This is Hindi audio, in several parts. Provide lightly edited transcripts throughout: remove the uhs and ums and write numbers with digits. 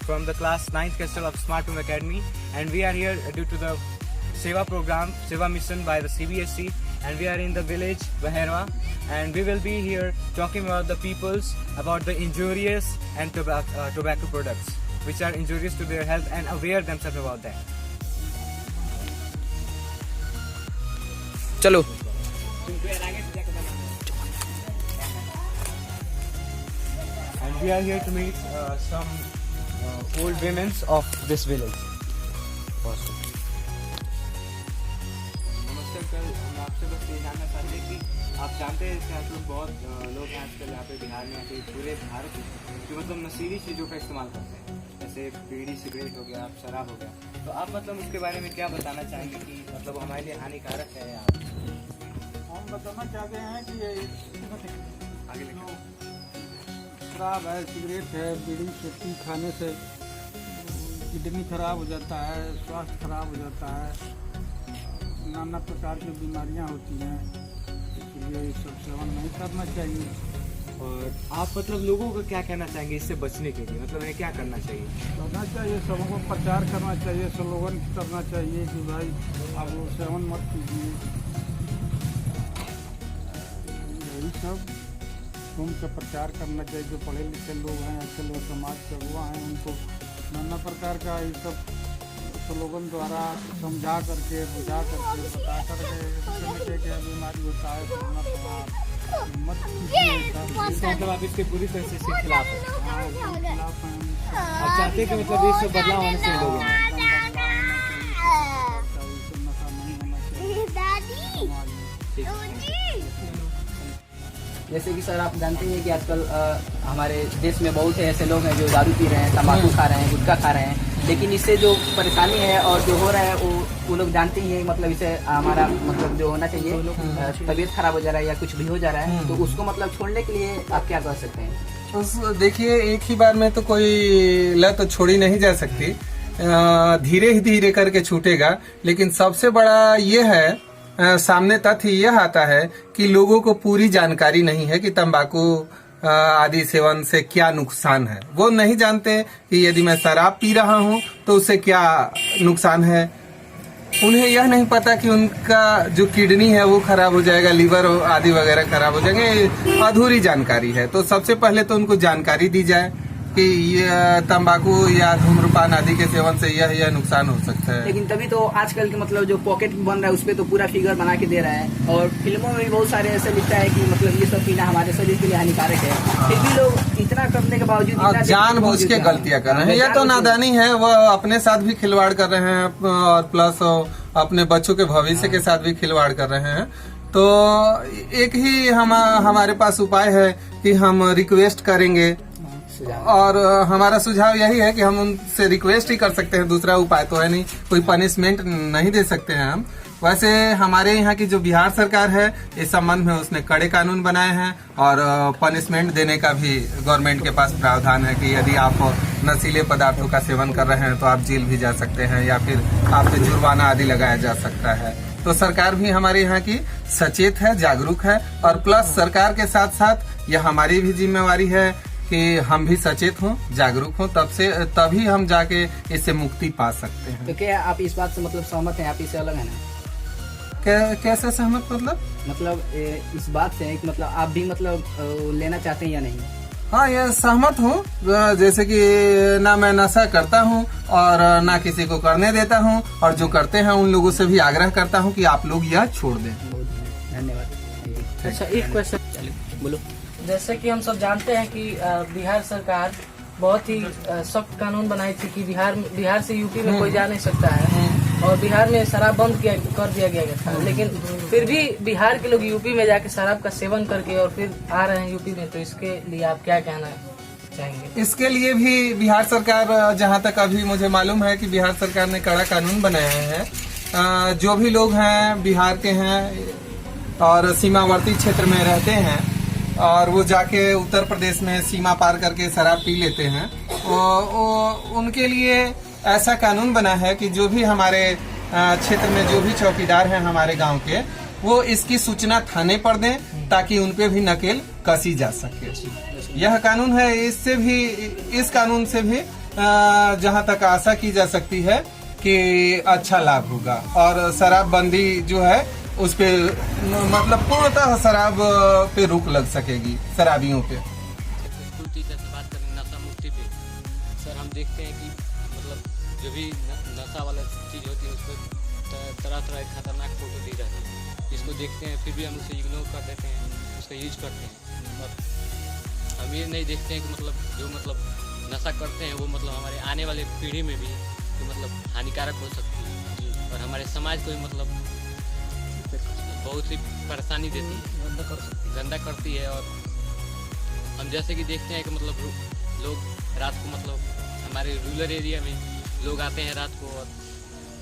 from the class 9th Castle of Smart Home Academy, and we are here due to the Seva program, Seva mission by the CBSE, and we are in the village Baherwa, and we will be here talking about the peoples about the injurious and tobacco products which are injurious to their health and aware themselves about that. चलो And we are here to meet some old women of this village. नमस्कार, कल हम आपसे बस ये जानना चाहते हैं कि आप जानते हैं कि आप लोग बहुत लोग हैं आजकल यहाँ पे बिहार में आके पूरे भारत में जो मतलब नशीली चीज़ों का इस्तेमाल करते हैं, जैसे बीड़ी सिगरेट हो गया, शराब हो गया, तो आप मतलब उसके बारे में क्या बताना चाहेंगे कि मतलब हमारे लिए हानिकारक है या हम बताना चाहते हैं कि ये आगे शराब है, सिगरेट है, बीड़ी सुट्टी खाने से किडनी खराब हो जाता है, स्वास्थ्य खराब हो जाता है, नाना प्रकार की बीमारियां होती हैं, इसलिए ये सब सेवन नहीं करना चाहिए। और आप मतलब लोगों को क्या कहना चाहेंगे इससे बचने के लिए, मतलब क्या करना चाहिए? करना चाहिए, सबों को प्रचार करना चाहिए, स्लोगन करना चाहिए कि भाई आप वो सेवन मत कीजिए। यही सब घूम के प्रचार करना चाहिए। जो पढ़े लिखे लोग हैं, अच्छे लोग समाज के हुआ हैं, उनको नाना प्रकार का ये सब स्लोगन द्वारा समझा करके, बुझा करके, बता करके क्या बीमारी होता है, मत मतलब आप इसके पूरी तरह से खिलाफ हैं? खिलाफ हैं। आप चाहते हैं कि मतलब ये सब बदलाव होने से लोगों में नशा नहीं होना चाहिए। जैसे कि सर आप जानते हैं कि आजकल हमारे देश में बहुत से ऐसे लोग हैं जो दारू पी रहे हैं, तंबाकू खा रहे हैं, गुटखा खा रहे हैं, लेकिन इससे जो परेशानी है और जो हो रहा है वो लोग जानते ही हैं। मतलब इससे हमारा मतलब जो होना चाहिए, तबीयत खराब हो जा रहा है या कुछ भी हो जा रहा है, तो उसको मतलब छोड़ने के लिए आप क्या कर सकते हैं? देखिए, एक ही बार में तो कोई लत छोड़ी नहीं जा सकती, धीरे ही धीरे करके छूटेगा। लेकिन सबसे बड़ा ये है, सामने तथ्य यह आता है कि लोगों को पूरी जानकारी नहीं है कि तंबाकू आदि सेवन से क्या नुकसान है। वो नहीं जानते कि यदि मैं शराब पी रहा हूँ तो उससे क्या नुकसान है। उन्हें यह नहीं पता कि उनका जो किडनी है वो खराब हो जाएगा, लीवर आदि वगैरह खराब हो जाएंगे। अधूरी जानकारी है। तो सबसे पहले तो उनको जानकारी दी जाए कि ये तंबाकू या धूम्रपान आदि के सेवन से यह नुकसान हो सकता है। लेकिन तभी तो आजकल के मतलब जो पॉकेट बन रहा है उसपे तो पूरा फिगर बना के दे रहा है, और फिल्मों में भी बहुत सारे ऐसे लिखता है कि मतलब ये सब पीना हमारे शरीर के लिए हानिकारक है। फिर भी लोग इतना करने के बावजूद जानबूझ के गलतियां कर रहे हैं। यह तो नादानी है, वो अपने साथ भी खिलवाड़ कर रहे हैं और प्लस अपने बच्चों के भविष्य के साथ भी खिलवाड़ कर रहे हैं। तो एक ही हमारे पास उपाय है कि हम रिक्वेस्ट करेंगे, और हमारा सुझाव यही है कि हम उनसे रिक्वेस्ट ही कर सकते हैं। दूसरा उपाय तो है नहीं, कोई पनिशमेंट नहीं दे सकते हैं हम। वैसे हमारे यहाँ की जो बिहार सरकार है, इस संबंध में उसने कड़े कानून बनाए हैं और पनिशमेंट देने का भी गवर्नमेंट के पास प्रावधान है कि यदि आप नशीले पदार्थों का सेवन कर रहे हैं तो आप जेल भी जा सकते हैं या फिर आप पे जुर्माना आदि लगाया जा सकता है। तो सरकार भी हमारे यहाँ की सचेत है, जागरूक है, और प्लस सरकार के साथ साथ यह हमारी भी जिम्मेवारी है कि हम भी सचेत हों, जागरूक हों, तभी हम जाके इससे मुक्ति पा सकते हैं। तो क्या आप इस बात से मतलब सहमत हैं? आप इससे अलग है ना? कैसे सहमत? मतलब इस बात से है कि मतलब आप भी मतलब लेना चाहते हैं या नहीं? हाँ, ये सहमत हूँ। जैसे कि ना मैं नशा करता हूँ और ना किसी को करने देता हूँ, और जो करते हैं उन लोगों से भी आग्रह करता हूँ कि आप लोग यह छोड़ दें। धन्यवाद। अच्छा, एक क्वेश्चन बोलो। जैसे कि हम सब जानते हैं कि बिहार सरकार बहुत ही सख्त कानून बनाई थी कि बिहार से यूपी में कोई जा नहीं सकता है, और बिहार में शराब बंद कर दिया गया था। लेकिन फिर भी बिहार के लोग यूपी में जाके शराब का सेवन करके और फिर आ रहे हैं यूपी में, तो इसके लिए आप क्या कहना चाहेंगे? इसके लिए भी बिहार सरकार, जहाँ तक अभी मुझे मालूम है कि बिहार सरकार ने कड़ा कानून बनाया है। जो भी लोग हैं बिहार के हैं और सीमावर्ती क्षेत्र में रहते हैं और वो जाके उत्तर प्रदेश में सीमा पार करके शराब पी लेते हैं, उनके लिए ऐसा कानून बना है कि जो भी हमारे क्षेत्र में जो भी चौकीदार हैं हमारे गांव के, वो इसकी सूचना थाने पर दें ताकि उनपे भी नकेल कसी जा सके। यह कानून है। इस कानून से भी जहां तक आशा की जा सकती है कि अच्छा लाभ होगा और शराबबंदी जो है उस पे मतलब पूर्णतः शराब पे रोक लग सकेगी, शराबियों पे। स्कूल टीचर से बात करें नशा मुक्ति पे, सर हम देखते हैं कि मतलब जो भी नशा वाला चीज़ होती है उस पर तरह तरह की खतरनाक फोटो दी जाती है, इसको देखते हैं फिर भी हम उसे इग्नोर कर देते हैं, उसका यूज करते हैं और हम ये नहीं देखते हैं कि मतलब जो मतलब नशा करते हैं वो मतलब हमारे आने वाले पीढ़ी में भी तो मतलब हानिकारक हो सकती है और हमारे समाज को भी मतलब बहुत सी परेशानी देती है, गंदा करती है। और हम जैसे कि देखते हैं कि मतलब लोग रात को मतलब हमारे रूरल एरिया में लोग आते हैं रात को और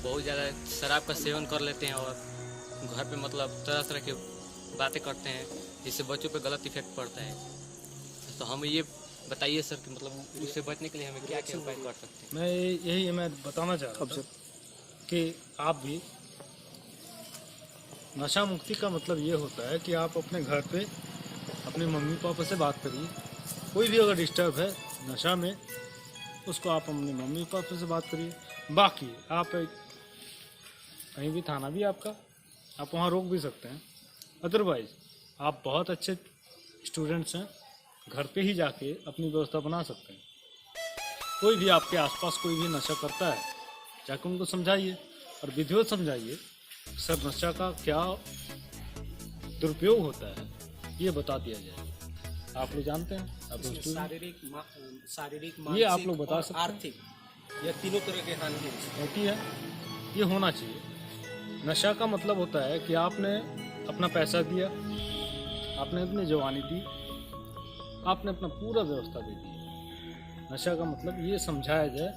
बहुत ज़्यादा शराब का सेवन कर लेते हैं और घर पे मतलब तरह तरह के बातें करते हैं जिससे बच्चों पे गलत इफेक्ट पड़ता है। तो हम ये बताइए सर कि मतलब उससे बचने के लिए हमें क्या क्या उपाय कर सकते हैं। मैं बताना चाह रहा था कि आप भी नशा मुक्ति का मतलब ये होता है कि आप अपने घर पे अपने मम्मी पापा से बात करिए, कोई भी अगर डिस्टर्ब है नशा में उसको आप अपने मम्मी पापा से बात करिए। बाकी आप कहीं भी थाना भी आपका, आप वहाँ रोक भी सकते हैं। अदरवाइज आप बहुत अच्छे स्टूडेंट्स हैं, घर पे ही जाके अपनी व्यवस्था बना सकते हैं। कोई भी आपके आसपास कोई भी नशा करता है जाकर उनको समझाइए और विधिवत समझाइए सर नशा का क्या दुरुपयोग होता है ये बता दिया जाए। आप लोग जानते हैं, आप लोग शारीरिक ये आप लोग बता सकते हैं, आर्थिक या तीनों तरह के हानि होती है, ये होना चाहिए। नशा का मतलब होता है कि आपने अपना पैसा दिया, आपने अपनी जवानी दी, आपने अपना पूरा व्यवस्था दे दी। नशा का मतलब ये समझाया जाए,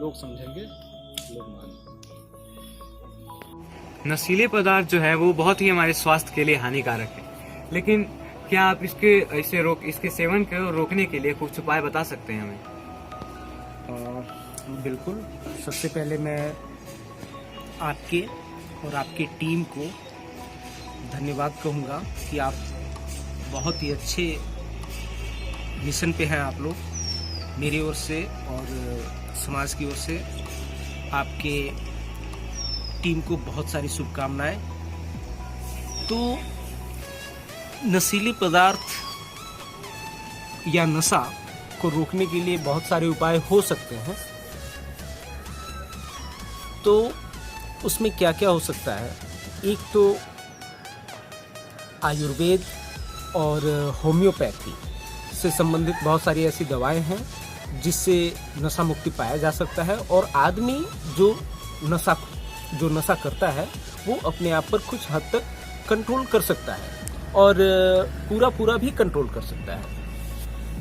लोग समझेंगे, लोग मानेंगे। नशीले पदार्थ जो है वो बहुत ही हमारे स्वास्थ्य के लिए हानिकारक है, लेकिन क्या आप इसके सेवन को रोकने के लिए कुछ उपाय बता सकते हैं हमें? बिल्कुल। सबसे पहले मैं आपके और आपकी टीम को धन्यवाद कहूँगा कि आप बहुत ही अच्छे मिशन पे हैं आप लोग। मेरी ओर से और समाज की ओर से आपके टीम को बहुत सारी शुभकामनाएं। तो नशीले पदार्थ या नशा को रोकने के लिए बहुत सारे उपाय हो सकते हैं। तो उसमें क्या क्या हो सकता है? एक तो आयुर्वेद और होम्योपैथी से संबंधित बहुत सारी ऐसी दवाएं हैं जिससे नशा मुक्ति पाया जा सकता है और आदमी जो नशा करता है वो अपने आप पर कुछ हद तक कंट्रोल कर सकता है और पूरा भी कंट्रोल कर सकता है।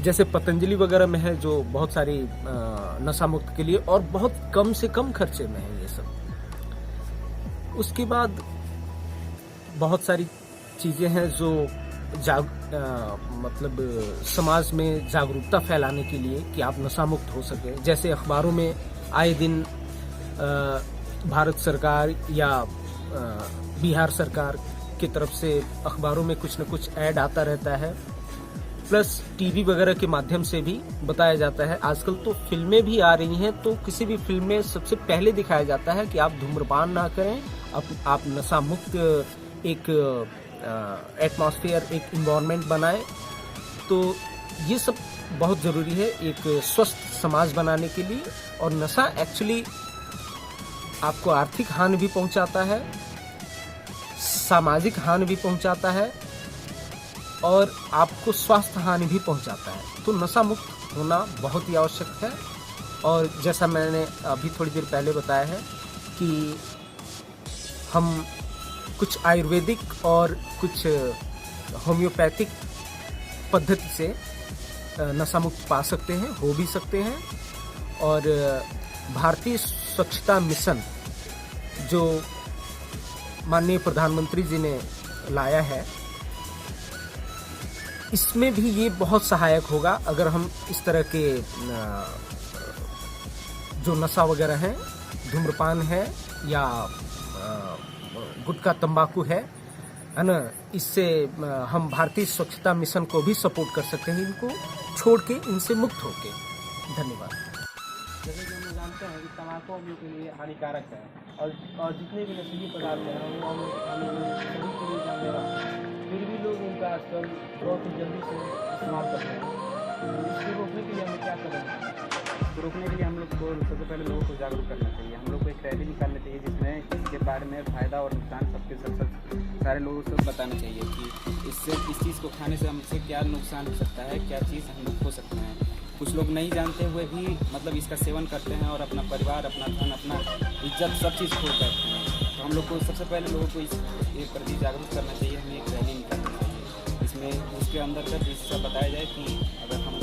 जैसे पतंजलि वगैरह में है जो बहुत सारी नशा मुक्त के लिए और बहुत कम से कम खर्चे में है ये सब। उसके बाद बहुत सारी चीज़ें हैं जो मतलब समाज में जागरूकता फैलाने के लिए कि आप नशा मुक्त हो सके। जैसे अखबारों में आए दिन भारत सरकार या बिहार सरकार की तरफ से अखबारों में कुछ न कुछ ऐड आता रहता है, प्लस टीवी वगैरह के माध्यम से भी बताया जाता है। आजकल तो फिल्में भी आ रही हैं, तो किसी भी फिल्म में सबसे पहले दिखाया जाता है कि आप धूम्रपान ना करें, आप नशा मुक्त एक एटमॉस्फेयर, एक इन्वायरमेंट बनाएं। तो ये सब बहुत ज़रूरी है एक स्वस्थ समाज बनाने के लिए। और नशा एक्चुअली आपको आर्थिक हानि भी पहुंचाता है, सामाजिक हानि भी पहुंचाता है और आपको स्वास्थ्य हानि भी पहुंचाता है। तो नशा मुक्त होना बहुत ही आवश्यक है। और जैसा मैंने अभी थोड़ी देर पहले बताया है कि हम कुछ आयुर्वेदिक और कुछ होम्योपैथिक पद्धति से नशा मुक्त पा सकते हैं, हो भी सकते हैं। और भारतीय स्वच्छता मिशन जो माननीय प्रधानमंत्री जी ने लाया है, इसमें भी ये बहुत सहायक होगा। अगर हम इस तरह के जो नशा वगैरह हैं, धूम्रपान है या गुटखा तंबाकू है ना, इससे हम भारतीय स्वच्छता मिशन को भी सपोर्ट कर सकते हैं, इनको छोड़ के, इनसे मुक्त होके। धन्यवाद। जैसे कि हम लोग जानते हैं कि तम्बाकू हम लोग के लिए हानिकारक है और जितने भी नशीले पदार्थ हैं हम लोग सभी के लिए जानलेवा है। फिर भी लोग उनका आजकल बहुत ही जल्दी से इस्तेमाल करते हैं। तो इसको रोकने के लिए हमें क्या करना चाहिए? तो रोकने के लिए हम लोग को सबसे पहले लोगों को जागरूक करना चाहिए। हम लोग को एक रैली निकालनी चाहिए जिसमें इसके बारे में फ़ायदा और नुकसान सबके सब सारे लोगों को बताना चाहिए कि इस चीज़ को खाने से हमसे क्या नुकसान हो सकता है, क्या चीज़ हम लोग हो सकते हैं। कुछ लोग नहीं जानते हुए भी मतलब इसका सेवन करते हैं और अपना परिवार, अपना धन, अपना इज्जत सब चीज़ खो बैठते हैं। तो हम लोग को सबसे पहले लोगों को इस प्रति जागरूक करना चाहिए। हमें एक रैली निकालनी चाहिए, इसमें उसके अंदर तक इसका बताया जाए कि अगर हम